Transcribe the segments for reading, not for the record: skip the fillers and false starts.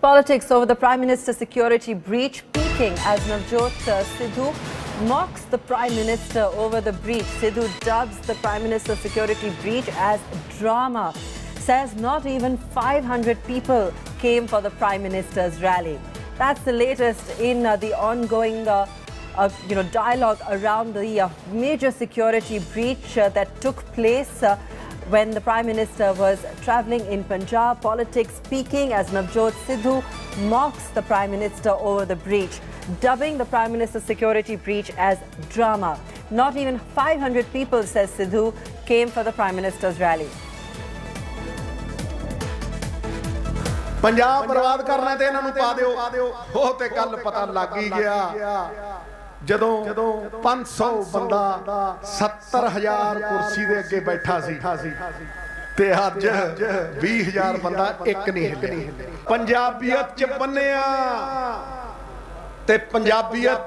Politics over the Prime Minister's security breach peaking as Navjot Sidhu mocks the Prime Minister over the breach. Sidhu dubs the Prime Minister's security breach as drama. Says not even 500 people came for the Prime Minister's rally. That's the latest in the ongoing dialogue around the major security breach that took place when the Prime Minister was travelling in Punjab. Politics peaking as Navjot Sidhu mocks the Prime Minister over the breach, dubbing the Prime Minister's security breach as drama. Not even 500 people, says Sidhu, came for the Prime Minister's rally. Punjab बर्बाद करना ते इन्हां नूं पा दिओ हो ते कल पता लग ही गया जदों 500 बंदा 70,000 कुर्सी दे अगे बैठा सी ते अज 20,000 बंदा एक नहीं हिले पंजाबीयत च बन्निया ते पंजाबीयत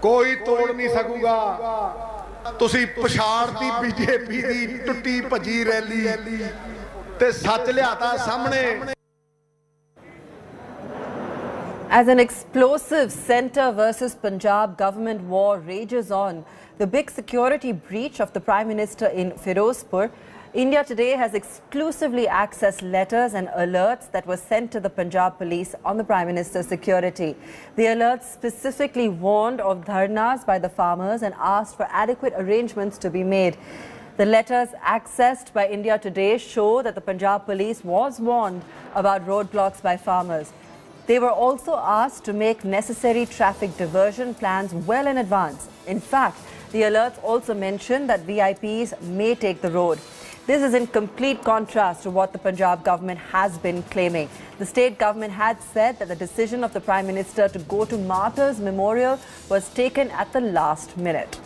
कोई तोड़ नहीं सकूगा तुसी पछाड़ती बीजेपी दी टुटी भजी रैली ते सच लियाता सामने. As an explosive centre versus Punjab government war rages on, the big security breach of the Prime Minister in Firozpur, India Today has exclusively accessed letters and alerts that were sent to the Punjab police on the Prime Minister's security. The alerts specifically warned of dharnas by the farmers and asked for adequate arrangements to be made. The letters accessed by India Today show that the Punjab police was warned about roadblocks by farmers. They were also asked to make necessary traffic diversion plans well in advance. In fact, the alerts also mentioned that VIPs may take the road. This is in complete contrast to what the Punjab government has been claiming. The state government had said that the decision of the Prime Minister to go to Martyrs Memorial was taken at the last minute.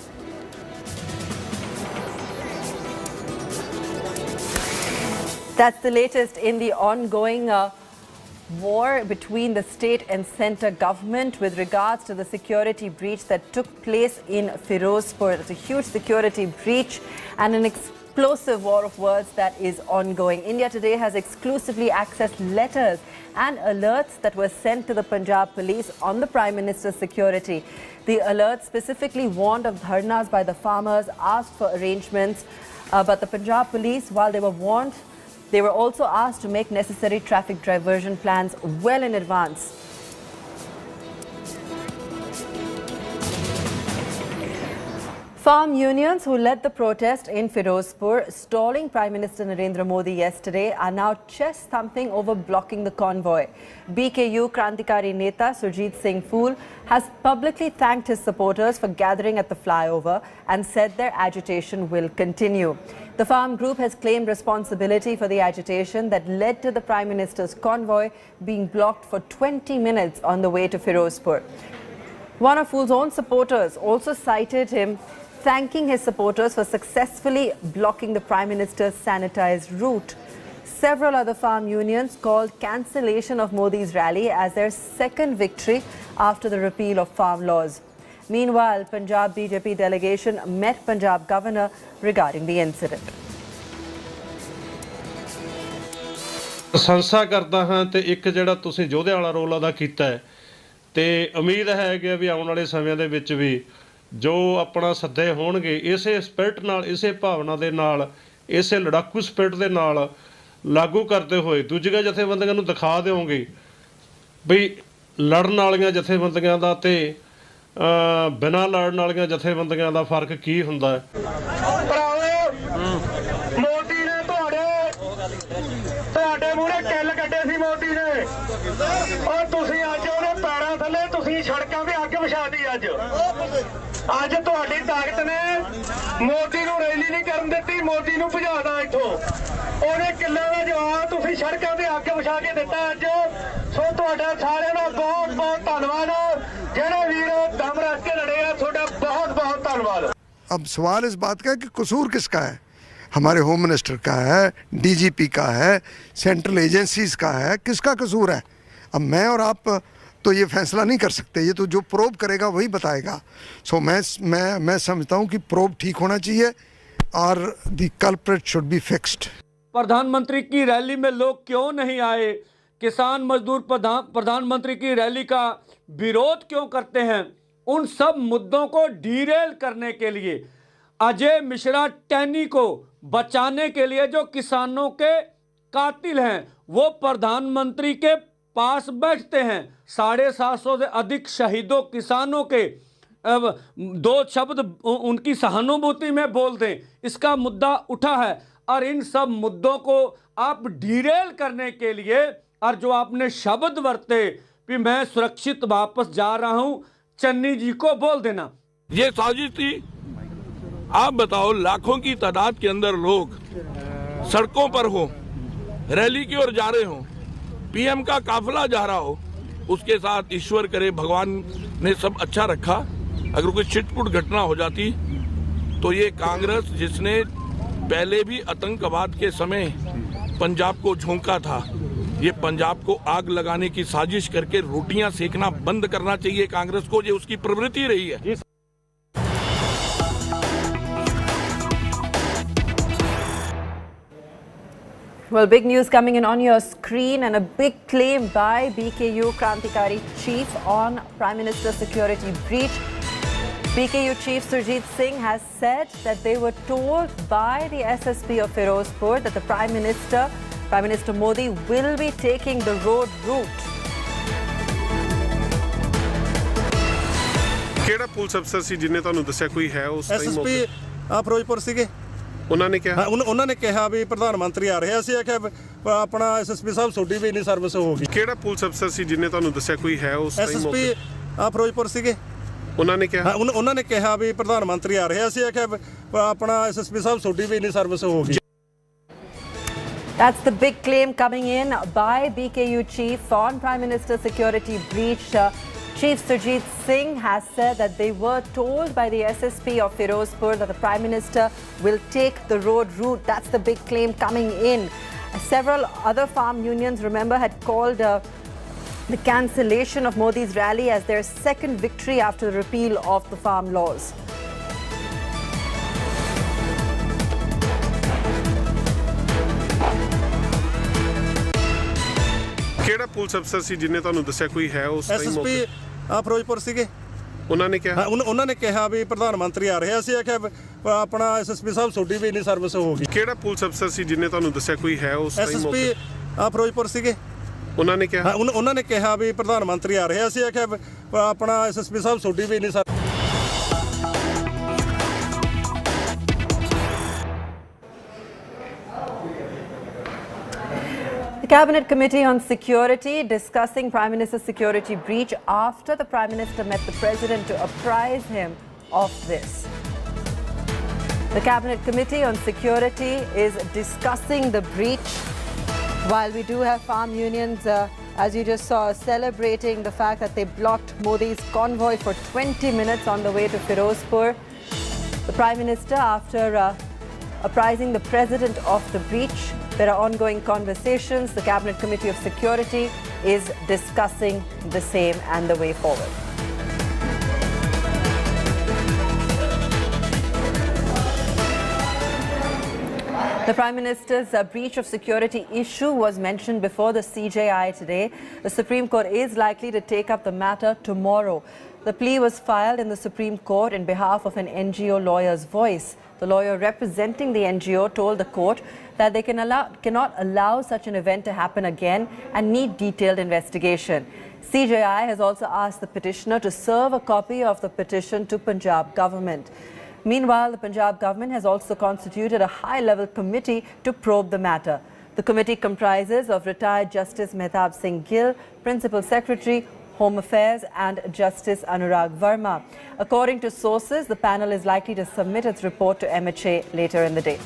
That's the latest in the ongoing war between the state and centre government with regards to the security breach that took place in Firozpur. It's a huge security breach and an explosive war of words that is ongoing. India Today has exclusively accessed letters and alerts that were sent to the Punjab police on the Prime Minister's security. The alerts specifically warned of dharnas by the farmers, asked for arrangements, but the Punjab police, while they were warned, they were also asked to make necessary traffic diversion plans well in advance. Farm unions who led the protest in Firozpur, stalling Prime Minister Narendra Modi yesterday, are now chest thumping over blocking the convoy. BKU Krantikari Neta Surjit Singh Phool has publicly thanked his supporters for gathering at the flyover and said their agitation will continue. The farm group has claimed responsibility for the agitation that led to the Prime Minister's convoy being blocked for 20 minutes on the way to Firozpur. One of Phool's own supporters also cited him thanking his supporters for successfully blocking the Prime Minister's sanitized route. Several other farm unions called cancellation of Modi's rally as their second victory after the repeal of farm laws. Meanwhile, Punjab BJP delegation met Punjab governor regarding the incident. ਸੰਸਾ ਕਰਦਾ ਹਾਂ ਤੇ ਇੱਕ ਜਿਹੜਾ ਤੁਸੀਂ ਯੋਧੇ ਵਾਲਾ role ਅਦਾ ਕੀਤਾ ਹੈ ਤੇ ਉਮੀਦ ਹੈ ਕਿ ਵੀ ਆਉਣ ਵਾਲੇ ਸਮੇਂ ਦੇ ਵਿੱਚ ਵੀ ਜੋ ਆਪਣਾ ਸੱਦੇ ਹੋਣਗੇ ਇਸੇ ਸਪਿਰਿਟ ਨਾਲ ਇਸੇ ਭਾਵਨਾ ਦੇ ਨਾਲ ਇਸੇ ਲੜਾਕੂ ਸਪਿਰਿਟ ਦੇ ਨਾਲ ਲਾਗੂ ਕਰਦੇ ਹੋਏ ਦੂਜੀਆਂ ਜਥੇਬੰਦੀਆਂ ਨੂੰ ਦਿਖਾ ਦਿਓਗੇ ਵੀ ਲੜਨ ਵਾਲੀਆਂ ਜਥੇਬੰਦੀਆਂ ਦਾ ਤੇ ਬਿਨਾਂ ਲੜਨ ਵਾਲੀਆਂ ਜਥੇਬੰਦੀਆਂ ਦਾ ਫਰਕ ਕੀ ਹੁੰਦਾ ਹੈ। ਮੋਦੀ ਨੇ ਤੁਹਾਡੇ ਮੂਹਰੇ ਕਿੱਲ ਕੱਢੇ ਸੀ ਮੋਦੀ ਨੇ ਔਰ ਤੁਸੀਂ ਅੱਜ ਉਹਦੇ ਪੈਰਾਂ ਥੱਲੇ ਤੁਸੀਂ ਸੜਕਾਂ ਤੇ ਅੱਗ ਵਿਛਾਤੀ ਅੱਜ ਤੁਹਾਡੀ ਤਾਕਤ ਨੇ ਮੋਦੀ ਨੂੰ ਰੈਲੀ ਨਹੀਂ ਕਰਨ ਦਿੱਤੀ ਮੋਦੀ ਨੂੰ ਭਜਾਦਾ ਇੱਥੋਂ ਉਹਨੇ ਕਿੱਲਾਂ ਦਾ ਜਵਾਬ ਤੁਸੀਂ ਸੜਕਾਂ ਤੇ ਅੱਗ ਵਿਛਾ ਕੇ ਦਿੱਤਾ ਅੱਜ ਸੋ ਤੁਹਾਡਾ ਸਾਰਿਆਂ ਦਾ ਬਹੁਤ ਬਹੁਤ ਧੰਨਵਾਦ ਜਿਹੜੇ ਵੀਰ ਦਮ ਰੱਖ ਕੇ ਲੜੇ ਆ ਤੁਹਾਡਾ बहुत बहुत धन्यवाद। अब सवाल इस बात का है कि कसूर किसका है, हमारे होम मिनिस्टर का है, डीजीपी का है, सेंट्रल एजेंसीज का है, किसका कसूर है। अब मैं और आप तो ये फैसला नहीं कर सकते, ये तो जो प्रोब करेगा वही बताएगा। सो मैं समझता हूँ कि प्रोब ठीक होना चाहिए और the culprit should be fixed. प्रधानमंत्री की रैली में लोग क्यों नहीं आए, किसान मजदूर प्रधानमंत्री की रैली का विरोध क्यों करते हैं, उन सब मुद्दों को डीरेल करने के लिए, अजय मिश्रा टैनी को बचाने के लिए जो किसानों के कातिल हैं वो प्रधानमंत्री के पास बैठते हैं। 750 से अधिक शहीदों किसानों के दो शब्द उनकी सहानुभूति में बोल दें, इसका मुद्दा उठा है। और इन सब मुद्दों को आप डीरेल करने के लिए और जो आपने शब्द बरते कि मैं सुरक्षित वापस जा रहा हूं, चन्नी जी को बोल देना ये साजिश थी। आप बताओ, लाखों की तादाद के अंदर लोग सड़कों पर हो, रैली की ओर जा रहे हो, पीएम का काफिला जा रहा हो, उसके साथ ईश्वर करे भगवान ने सब अच्छा रखा, अगर कोई छिटपुट घटना हो जाती तो ये कांग्रेस जिसने पहले भी आतंकवाद के समय पंजाब को झोंका था, ये पंजाब को आग लगाने की साजिश करके रोटियां सेकना बंद करना चाहिए कांग्रेस को, ये उसकी प्रवृत्ति रही है। Well, big news coming in on your screen and a big claim by BKU Krantikari Chief on Prime Minister's security breach. BKU Chief Surjit Singh has said that they were told by the SSP of Firozpur that the Prime Minister Modi, will be taking the road route. ਕਿਹੜਾ police ਅਫਸਰ ਸੀ ਜਿਨੇ ਤੁਹਾਨੂੰ ਦੱਸਿਆ ਕੋਈ ਹੈ ਉਸ time? SSP Firozpur ਸੀਗੇ। ਉਹਨਾਂ ਨੇ ਕਿਹਾ ਉਹਨਾਂ ਨੇ ਕਿਹਾ ਵੀ ਪ੍ਰਧਾਨ ਮੰਤਰੀ ਆ ਰਿਹਾ ਸੀ, ਆਖਿਆ ਆਪਣਾ ਐਸਐਸਪੀ ਸਾਹਿਬ ਤੁਹਾਡੀ ਵੀ ਇੰਨੀ ਸਰਵਿਸ ਹੋਊਗੀ। ਕਿਹੜਾ ਪੁਲਿਸ ਅਫਸਰ ਸੀ ਜਿਨੇ ਤੁਹਾਨੂੰ ਦੱਸਿਆ ਕੋਈ ਹੈ ਉਸ ਟਾਈਮ? ਐਸਐਸਪੀ ਫਿਰੋਜ਼ਪੁਰ ਸੀਗੇ। ਉਹਨਾਂ ਨੇ ਕਿਹਾ ਉਹਨਾਂ ਨੇ ਕਿਹਾ ਵੀ ਪ੍ਰਧਾਨ ਮੰਤਰੀ ਆ ਰਿਹਾ ਸੀ, ਆਖਿਆ ਆਪਣਾ ਐਸਐਸਪੀ ਸਾਹਿਬ ਤੁਹਾਡੀ ਵੀ ਇੰਨੀ ਸਰਵਿਸ ਹੋਊਗੀ। That's the big claim coming in by BKU Chief on Prime Minister's security breach. Chief Surjit Singh has said that they were told by the SSP of Firozpur that the Prime Minister will take the road route. That's the big claim coming in. Several other farm unions, remember, had called the cancellation of Modi's rally as their second victory after the repeal of the farm laws. ਕਿਹੜਾ police ਅਫਸਰ ਸੀ ਜਿਨੇ ਤੁਹਾਨੂੰ ਦੱਸਿਆ ਕੋਈ ਹੈ ਉਸ time? SSP Firozpur ਸੀਗੇ। ਉਹਨਾਂ ਨੇ ਕਿਹਾ ਉਹਨਾਂ ਨੇ ਕਿਹਾ ਵੀ ਪ੍ਰਧਾਨ ਮੰਤਰੀ ਆ ਰਿਹਾ ਸੀ, ਆਖਿਆ ਆਪਣਾ ਐਸਐਸਪੀ ਸਾਹਿਬ ਤੁਹਾਡੀ ਵੀ ਇੰਨੀ ਸਰਵਿਸ ਹੋਊਗੀ। ਕਿਹੜਾ ਪੁਲਿਸ ਅਫਸਰ ਸੀ ਜਿਨੇ ਤੁਹਾਨੂੰ ਦੱਸਿਆ ਕੋਈ ਹੈ ਉਸ ਟਾਈਮ? ਐਸਐਸਪੀ ਫਿਰੋਜ਼ਪੁਰ ਸੀਗੇ। ਉਹਨਾਂ ਨੇ ਕਿਹਾ ਉਹਨਾਂ ਨੇ ਕਿਹਾ ਵੀ ਪ੍ਰਧਾਨ ਮੰਤਰੀ ਆ ਰਿਹਾ ਸੀ, ਆਖਿਆ ਆਪਣਾ ਐਸਐਸਪੀ ਸਾਹਿਬ ਤੁਹਾਡੀ ਵੀ ਇੰਨੀ The Cabinet Committee on Security discussing Prime Minister's security breach after the Prime Minister met the President to apprise him of this. The Cabinet Committee on Security is discussing the breach, while we do have farm unions, as you just saw, celebrating the fact that they blocked Modi's convoy for 20 minutes on the way to Firozpur. The Prime Minister, after apprising the President of the breach, there are ongoing conversations. The Cabinet Committee of Security is discussing the same and the way forward. The Prime Minister's breach of security issue was mentioned before the CJI today. The Supreme Court is likely to take up the matter tomorrow. The plea was filed in the Supreme Court in behalf of an NGO lawyer's voice. The lawyer representing the NGO told the court that they cannot allow such an event to happen again and need detailed investigation. CJI has also asked the petitioner to serve a copy of the petition to Punjab government. Meanwhile, the Punjab government has also constituted a high-level committee to probe the matter. The committee comprises of retired Justice Mehtab Singh Gill, Principal Secretary, Home Affairs and Justice Anurag Verma. According to sources, the panel is likely to submit its report to MHA later in the day.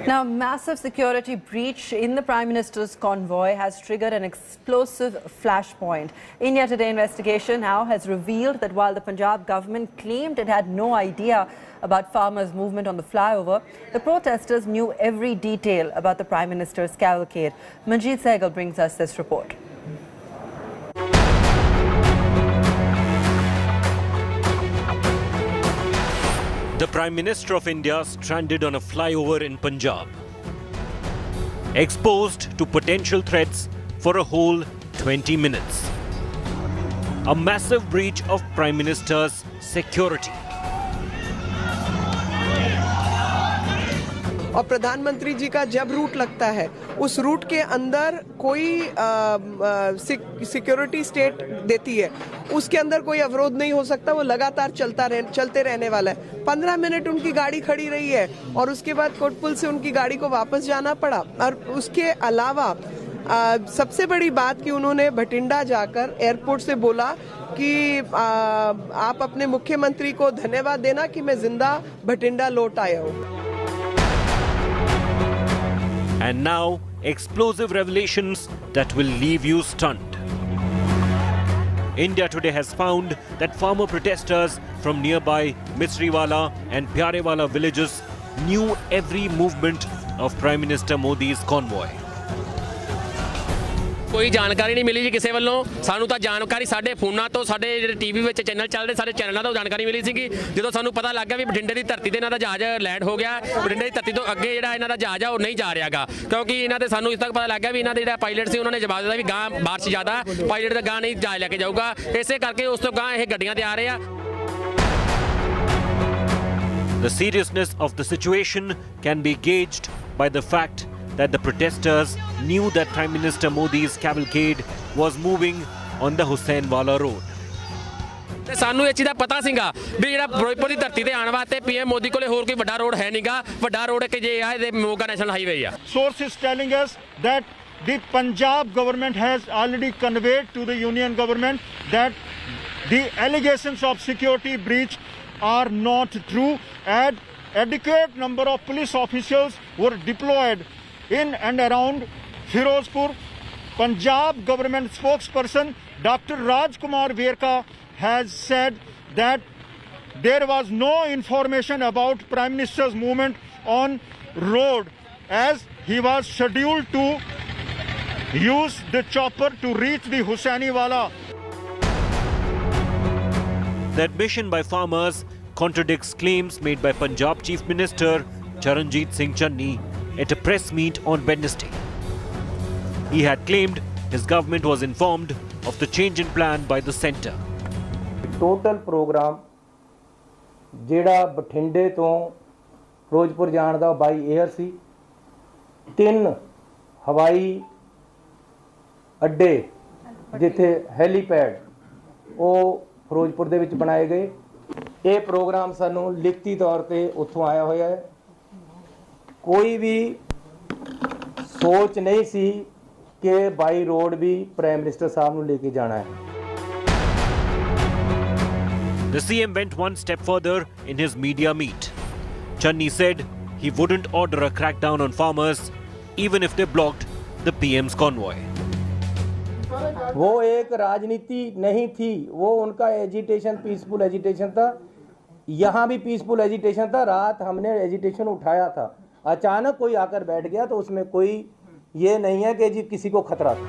Now, massive security breach in the Prime Minister's convoy has triggered an explosive flashpoint. India Today investigation now has revealed that while the Punjab government claimed it had no idea about farmers' movement on the flyover, the protesters knew every detail about the Prime Minister's cavalcade. Manjeet Sehgal brings us this report. The Prime Minister of India stranded on a flyover in Punjab, exposed to potential threats for a whole 20 minutes. A massive breach of Prime Minister's security. और प्रधानमंत्री जी का जब root लगता है उस root के अंदर कोई सिक्योरिटी स्टेट देती है, उसके अंदर कोई अवरोध नहीं हो सकता, वो लगातार चलते रहने वाला है। 15 मिनट उनकी गाड़ी खड़ी रही है और उसके बाद कोटपुल से उनकी गाड़ी को वापस जाना पड़ा। और उसके अलावा सबसे बड़ी बात कि उन्होंने भटिंडा जाकर एयरपोर्ट से बोला कि आप अपने मुख्यमंत्री को धन्यवाद देना कि मैं जिंदा भटिंडा लौट आया हूँ। And now, explosive revelations that will leave you stunned. India Today has found that farmer protesters from nearby Misriwala and Pyarewala villages knew every movement of Prime Minister Modi's convoy. कोई जानकारी नहीं मिली जी किसी ਵੱਲੋਂ। ਸਾਨੂੰ ਤਾਂ ਜਾਣਕਾਰੀ ਸਾਡੇ ਫੋਨਾਂ ਤੋਂ, ਸਾਡੇ ਜਿਹੜੇ ਟੀਵੀ ਵਿੱਚ ਚੈਨਲ ਚੱਲਦੇ ਸਾਰੇ ਚੈਨਲਾਂ ਤੋਂ ਜਾਣਕਾਰੀ ਮਿਲੀ ਸੀਗੀ। ਜਦੋਂ ਸਾਨੂੰ ਪਤਾ ਲੱਗ ਗਿਆ ਵੀ ਬਠਿੰਡੇ ਦੀ ਧਰਤੀ ਤੇ ਇਹਨਾਂ ਦਾ ਜਹਾਜ਼ ਲੈਂਡ ਹੋ ਗਿਆ, ਬਠਿੰਡੇ ਦੀ ਧਰਤੀ ਤੋਂ ਅੱਗੇ ਜਿਹੜਾ ਇਹਨਾਂ ਦਾ ਜਹਾਜ਼ ਆ ਉਹ ਨਹੀਂ ਜਾ ਰਿਹਾਗਾ, ਕਿਉਂਕਿ ਇਹਨਾਂ ਦੇ ਸਾਨੂੰ ਇਸ ਤੱਕ ਪਤਾ ਲੱਗ ਗਿਆ ਵੀ ਇਹਨਾਂ ਦੇ ਜਿਹੜਾ ਪਾਇਲਟ ਸੀ ਉਹਨਾਂ ਨੇ ਜਵਾਬ ਦਿੱਤਾ ਵੀ ਗਾਂ ਬਾਰਿਸ਼ ਜ਼ਿਆਦਾ, ਪਾਇਲਟ ਦਾ ਗਾਂ ਨਹੀਂ ਜਹਾਜ਼ ਲੈ ਕੇ ਜਾਊਗਾ। ਇਸੇ ਕਰਕੇ ਉਸ ਤੋਂ ਗਾਂ ਇਹ ਗੱਡੀਆਂ ਤੇ ਆ ਰਹੇ ਆ। The seriousness of the situation can be gauged by the fact that the protesters knew that Prime Minister Modi's cavalcade was moving on the Husainwala road. ਤੇ ਸਾਨੂੰ ਇਹ ਚੀਜ਼ ਦਾ ਪਤਾ ਸੀਗਾ ਵੀ ਜਿਹੜਾ ਫਿਰੋਜ਼ਪੁਰ ਦੀ ਧਰਤੀ ਤੇ ਆਉਣ ਵਾਸਤੇ ਪੀਐਮ ਮੋਦੀ ਕੋਲੇ ਹੋਰ ਕੋਈ ਵੱਡਾ ਰੋਡ ਹੈ ਨਹੀਂਗਾ। ਵੱਡਾ ਰੋਡ ਕਿ ਜੇ ਆ ਇਹ ਮੋਗਾ ਨੈਸ਼ਨਲ ਹਾਈਵੇ ਆ। Sources telling us that the Punjab government has already conveyed to the union government that the allegations of security breach are not true, and adequate number of police officials were deployed in and around Firozpur. Punjab government spokesperson Dr. Rajkumar Verka has said that there was no information about Prime Minister's movement on road as he was scheduled to use the chopper to reach the Husainiwala. The admission by farmers contradicts claims made by Punjab Chief Minister Charanjit Singh Channi at a press meet on Wednesday. He had claimed his government was informed of the change in plan by the centre. Total program ਜਿਹੜਾ ਬਠਿੰਡੇ ਤੋਂ ਫਿਰੋਜ਼ਪੁਰ ਜਾਣ ਦਾ ਬਾਈ air ਸੀ। 3 ਹਵਾਈ ਅੱਡੇ ਜਿੱਥੇ helipad ਉਹ ਫਿਰੋਜ਼ਪੁਰ ਦੇ ਵਿੱਚ ਬਣਾਏ ਗਏ। ਇਹ ਪ੍ਰੋਗਰਾਮ ਸਾਨੂੰ ਲਿਖਤੀ ਤੌਰ ਤੇ ਉੱਥੋਂ ਆਇਆ ਹੋਇਆ ਹੈ। ਕੋਈ ਵੀ ਸੋਚ ਨਹੀਂ ਸੀ ਕਿ ਬਾਈ ਰੋਡ ਵੀ ਪ੍ਰਾਈਮ ਮਿਨਿਸਟਰ ਸਾਹਿਬ ਨੂੰ ਲੈ ਕੇ ਜਾਣਾ ਹੈ। The CM went one step further in his media meet. Channi said he wouldn't order a crackdown on farmers even if they blocked the PM's convoy. वो एक राजनीति नहीं थी, वो उनका एजिटेशन पीसफुल एजिटेशन था। यहाँ भी पीसफुल एजिटेशन था। रात हमने एजिटेशन उठाया था, अचानक कोई आकर बैठ गया तो उसमें कोई ये नहीं है कि जी किसी को खतरा था।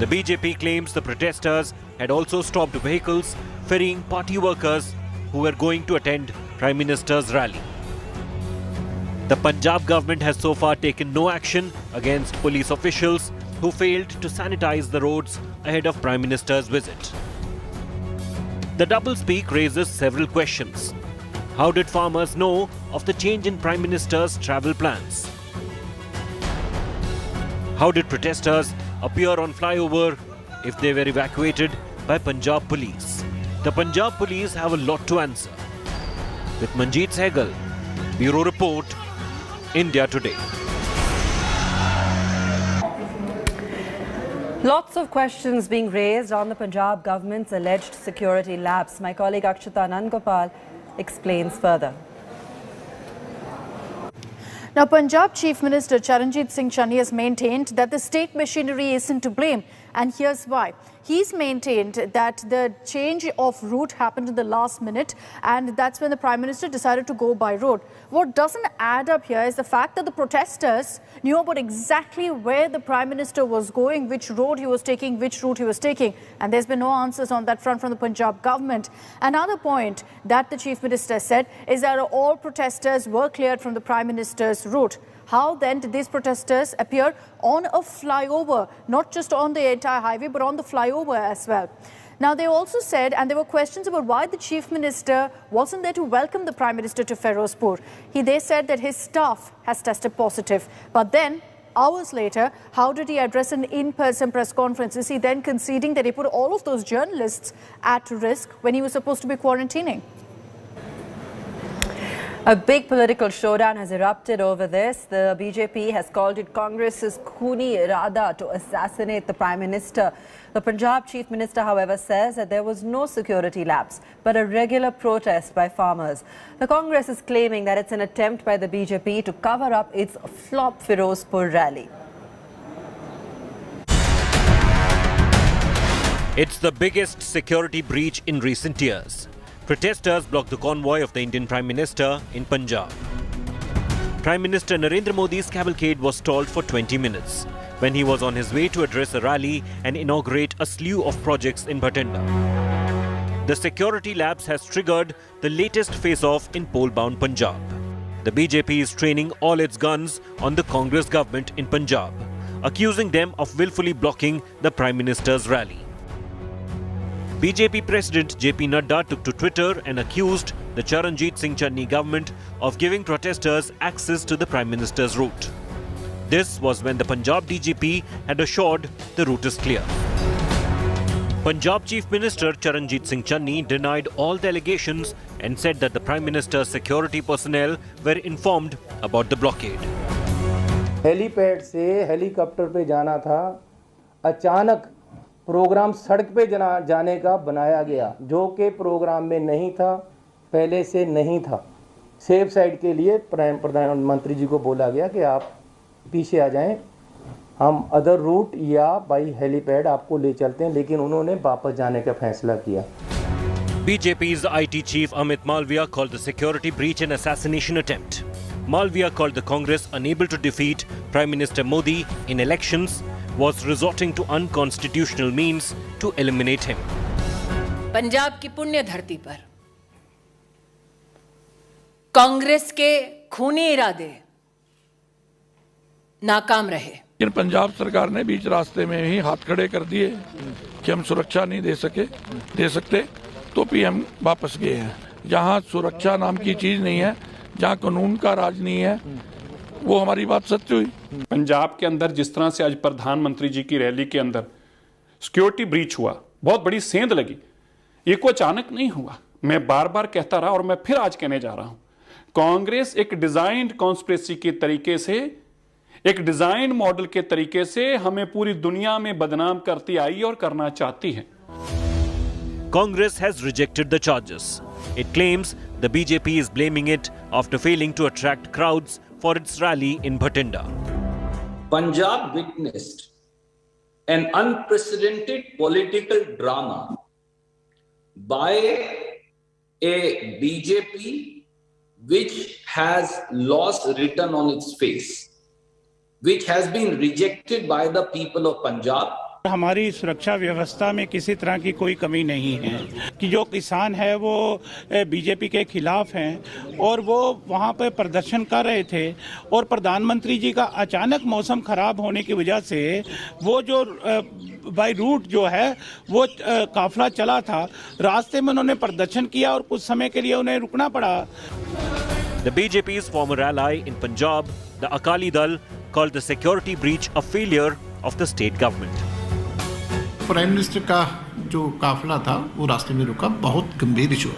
The BJP claims the protesters had also stopped vehicles ferrying party workers who were going to attend Prime Minister's rally. The Punjab government has so far taken no action against police officials who failed to sanitize the roads ahead of Prime Minister's visit. The doublespeak raises several questions. How did farmers know of the change in Prime Minister's travel plans? How did protesters appear on flyover if they were evacuated by Punjab police? The Punjab police have a lot to answer. With Manjeet Sehgal, Bureau Report, India Today. Lots of questions being raised on the Punjab government's alleged security lapse. My colleague Akshata Nandgopal explains further. Now, Punjab Chief Minister Charanjit Singh Channi has maintained that the state machinery isn't to blame and here's why. He's maintained that the change of route happened in the last minute, and that's when the Prime Minister decided to go by road. What doesn't add up here is the fact that the protesters knew about exactly where the Prime Minister was going, which road he was taking, which route he was taking, and there's been no answers on that front from the Punjab government. Another point that the Chief Minister said is that all protesters were cleared from the Prime Minister's route. How then did these protesters appear on a flyover, not just on the entire highway, but on the flyover as well? Now, they also said, and there were questions about why the Chief Minister wasn't there to welcome the Prime Minister to Ferozpur. They said that his staff has tested positive. But then, hours later, how did he address an in-person press conference? Is he then conceding that he put all of those journalists at risk when he was supposed to be quarantining? A big political showdown has erupted over this. The BJP has called it Congress's khuni irada to assassinate the Prime Minister. The Punjab Chief Minister, however, says that there was no security lapse, but a regular protest by farmers. The Congress is claiming that it's an attempt by the BJP to cover up its flop Firozpur rally. It's the biggest security breach in recent years. Protesters blocked the convoy of the Indian Prime Minister in Punjab. Prime Minister Narendra Modi's cavalcade was stalled for 20 minutes when he was on his way to address a rally and inaugurate a slew of projects in Bathinda. The security lapse has triggered the latest face-off in poll-bound Punjab. The BJP is training all its guns on the Congress government in Punjab, accusing them of willfully blocking the Prime Minister's rally. BJP President JP Nadda took to Twitter and accused the Charanjit Singh Channi government of giving protesters access to the Prime Minister's route. This was when the Punjab DGP had assured the route is clear. Punjab Chief Minister Charanjit Singh Channi denied all the allegations and said that the Prime Minister's security personnel were informed about the blockade. Helipad से helicopter पे जाना था, अचानक programme सड़क पे जाने का बनाया गया, जो कि प्रोग्राम में नहीं था, पहले से नहीं था। सेफ साइड के लिए प्रधानमंत्री जी को बोला गया कि आप पीछे आ जाएं, हम अदर रूट या बाई हेलीपैड आपको ले चलते हैं, लेकिन उन्होंने वापस जाने का फैसला किया। BJP's IT chief Amit Malviya called the security breach an assassination attempt. Malviya called the Congress unable to defeat Prime Minister Modi in elections, was resorting to unconstitutional means to eliminate him. Punjab की पुण्य धरती पर कांग्रेस के खूनी इरादे नाकाम रहे। लेकिन पंजाब सरकार ने बीच रास्ते में ही हाथ खड़े कर दिए कि हम सुरक्षा नहीं दे सकते, तो पीएम वापस गए हैं। जहां सुरक्षा नाम की चीज नहीं है, जहां कानून का राज नहीं है, वो हमारी बात सत्य हुई। पंजाब के अंदर जिस तरह से आज प्रधानमंत्री जी की रैली के अंदर सिक्योरिटी ब्रीच हुआ, बहुत बड़ी सेंध लगी। ये कोई अचानक नहीं हुआ, मैं बार बार कहता रहा और मैं फिर आज कहने जा रहा हूं। कांग्रेस एक डिजाइन्ड कॉन्स्पिरेसी के तरीके से, एक डिजाइन मॉडल के तरीके से हमें पूरी दुनिया में बदनाम करती आई और करना चाहती है। Congress has rejected the charges. It claims the BJP is blaming it after failing to attract crowds for its rally in Bathinda. Punjab witnessed an unprecedented political drama by a BJP which has lost return on its face, which has been rejected by the people of Punjab. हमारी सुरक्षा व्यवस्था में किसी तरह की कोई कमी नहीं है कि जो किसान है वो बीजेपी के खिलाफ हैं और वो वहाँ पर प्रदर्शन कर रहे थे, और प्रधानमंत्री जी का अचानक मौसम खराब होने की वजह से वो जो बाई रूट जो है वो काफिला चला था, रास्ते में उन्होंने प्रदर्शन किया और कुछ समय के लिए उन्हें रुकना पड़ा। The BJP's former ally in Punjab, the Akali Dal, called the security breach a failure of the state government. Prime minister का जो काफिला था वो रास्ते में रुका, बहुत गंभीर इशू।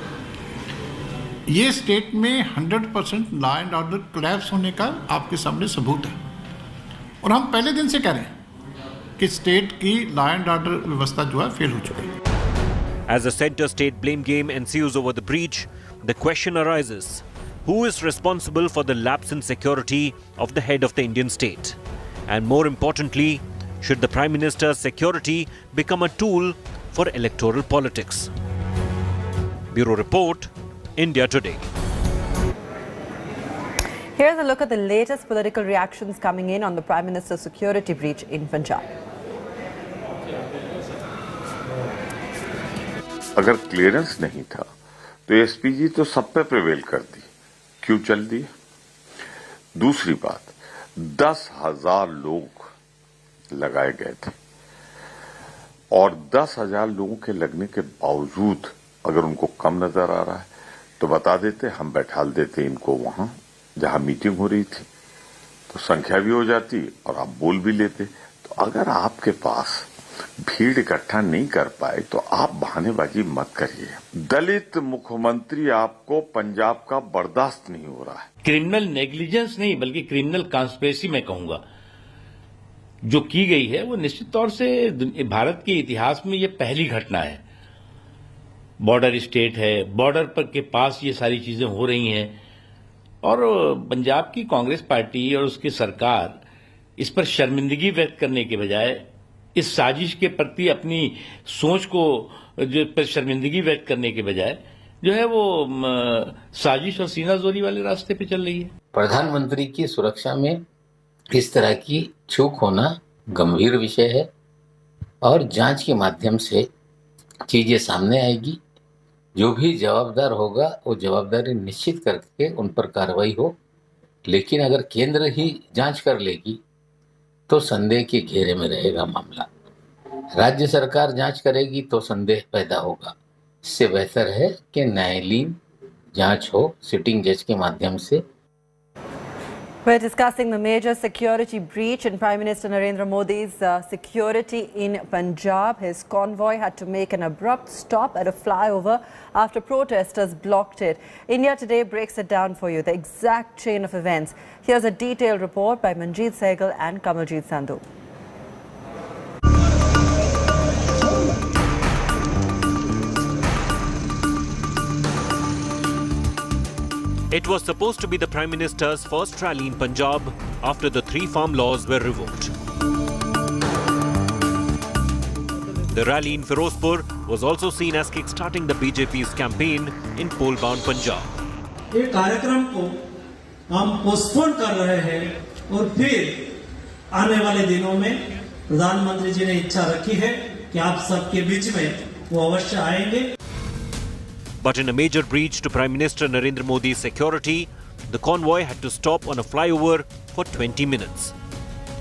ये स्टेट में 100% लॉ एंड ऑर्डर कोलैप्स होने का आपके सामने सबूत है, और हम पहले दिन से कह रहे हैं कि स्टेट की लॉ एंड ऑर्डर व्यवस्था जो है फेल हो चुकी है। As the center-state blame game ensues over the breach, the question arises: who is responsible for the lapse in security of the head of the Indian state? And more importantly, Should the Prime Minister's security become a tool for electoral politics? Bureau Report, India Today. Here's a look at the latest political reactions coming in on the Prime Minister's security breach in Punjab. अगर clearance नहीं था तो SPG तो सब पे prevail कर दी, क्यों चल दी? दूसरी बात, 10,000 लोग लगाए गए थे और 10,000 लोगों के लगने के बावजूद अगर उनको कम नजर आ रहा है तो बता देते, हम बैठाल देते इनको वहां जहां मीटिंग हो रही थी, तो संख्या भी हो जाती और आप बोल भी लेते। तो अगर आपके पास भीड़ इकट्ठा नहीं कर पाए तो आप बहानेबाजी मत करिए। दलित मुख्यमंत्री आपको पंजाब का बर्दाश्त नहीं हो रहा है। क्रिमिनल नेग्लिजेंस नहीं बल्कि क्रिमिनल कॉन्स्पिरेसी मैं कहूंगा जो की गई है वो निश्चित तौर से भारत के इतिहास में ये पहली घटना है। बॉर्डर स्टेट है, बॉर्डर पर के पास ये सारी चीजें हो रही हैं और पंजाब की कांग्रेस पार्टी और उसकी सरकार इस पर शर्मिंदगी व्यक्त करने के बजाय इस साजिश के प्रति अपनी सोच को जो पर शर्मिंदगी व्यक्त करने के बजाय जो है वो साजिश और सीनाजोरी वाले रास्ते पे चल रही है। प्रधानमंत्री की सुरक्षा में इस तरह की चूक होना गंभीर विषय है और जांच के माध्यम से चीजें सामने आएगी। जो भी जवाबदार होगा वो जवाबदारी निश्चित करके उन पर कार्रवाई हो, लेकिन अगर केंद्र ही जांच कर लेगी तो संदेह के घेरे में रहेगा मामला। राज्य सरकार जांच करेगी तो संदेह पैदा होगा। इससे बेहतर है कि न्यायालयीन जांच हो सिटिंग जज के माध्यम से। We're discussing the major security breach in Prime Minister Narendra Modi's security in Punjab. His convoy had to make an abrupt stop at a flyover after protesters blocked it. India Today breaks it down for you, the exact chain of events. Here's a detailed report by Manjeet Sehgal and Kamaljeet Sandhu. It was supposed to be the Prime Minister's first rally in Punjab after the 3 farm laws were revoked. The rally in Firozpur was also seen as kick-starting the BJP's campaign in poll-bound Punjab. ये कार्यक्रम को हम postpone कर रहे हैं और फिर आने वाले दिनों में प्रधानमंत्री जी ने इच्छा रखी है कि आप सबके बीच में वो अवश्य आएंगे। But in a major breach to Prime Minister Narendra Modi's security, the convoy had to stop on a flyover for 20 minutes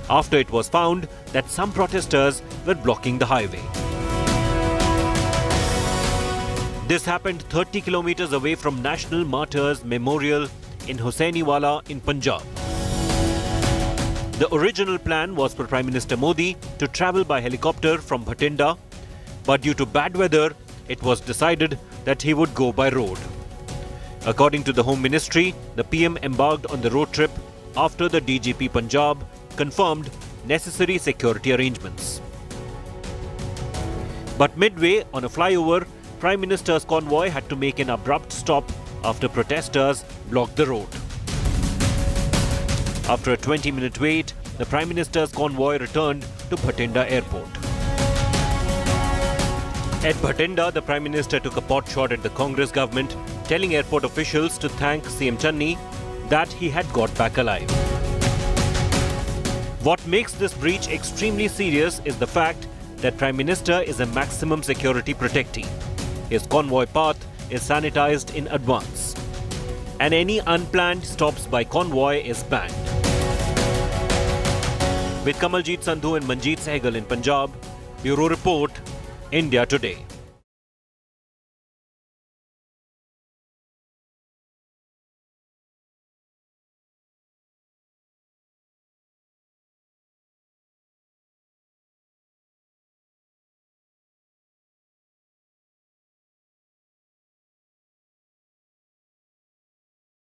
after it was found that some protesters were blocking the highway. This happened 30 kilometers away from National Martyrs Memorial in Hossainiwala in Punjab. The original plan was for Prime Minister Modi to travel by helicopter from Bhatinda, but due to bad weather, it was decided that he would go by road. According to the Home Ministry, the PM embarked on the road trip after the DGP Punjab confirmed necessary security arrangements. But midway on a flyover, Prime Minister's convoy had to make an abrupt stop after protesters blocked the road. After a 20-minute wait, the Prime Minister's convoy returned to Bhatinda Airport. At Bhatinda, the Prime Minister took a pot shot at the Congress government, telling airport officials to thank CM Channi that he had got back alive. What makes this breach extremely serious is the fact that Prime Minister is a maximum security protectee. His convoy path is sanitized in advance, and any unplanned stops by convoy is banned. With Kamaljeet Sandhu and Manjeet Sehgal in Punjab, Bureau Report, India Today.